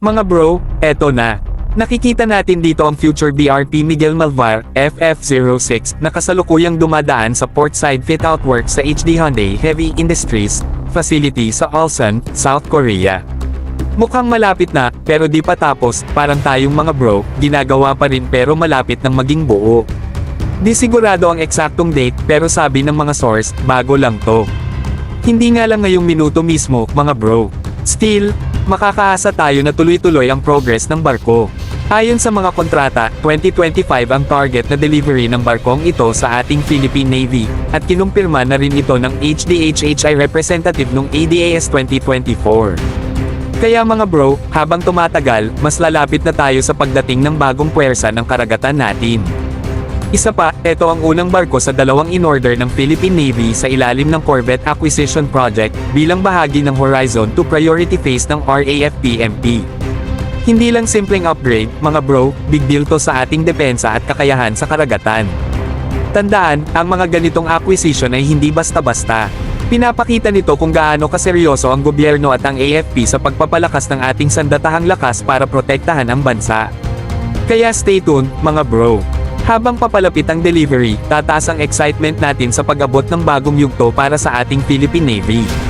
Mga bro, eto na. Nakikita natin dito ang future BRP Miguel Malvar, FF06, na kasalukuyang dumadaan sa portside fit-out work sa HD Hyundai Heavy Industries facility sa Ulsan, South Korea. Mukhang malapit na, pero di pa tapos, parang tayong mga bro, ginagawa pa rin pero malapit nang maging buo. Di sigurado ang eksaktong date, pero sabi ng mga source, bago lang to. Hindi nga lang ngayong minuto mismo, mga bro. Still, makakaasa tayo na tuloy-tuloy ang progress ng barko. Ayon sa mga kontrata, 2025 ang target na delivery ng barkong ito sa ating Philippine Navy, at kinumpirma na rin ito ng HDHHI representative nung ADAS 2024. Kaya mga bro, habang tumatagal, mas lalapit na tayo sa pagdating ng bagong puwersa ng karagatan natin. Isa pa, ito ang unang barko sa dalawang in-order ng Philippine Navy sa ilalim ng Corvette Acquisition Project, bilang bahagi ng Horizon 2 Priority Phase ng RAFPMP. Hindi lang simpleng upgrade, mga bro, big deal to sa ating depensa at kakayahan sa karagatan. Tandaan, ang mga ganitong acquisition ay hindi basta-basta. Pinapakita nito kung gaano kaseryoso ang gobyerno at ang AFP sa pagpapalakas ng ating sandatahang lakas para protektahan ang bansa. Kaya stay tuned, mga bro. Habang papalapit ang delivery, tataas ang excitement natin sa pag-abot ng bagong yugto para sa ating Philippine Navy.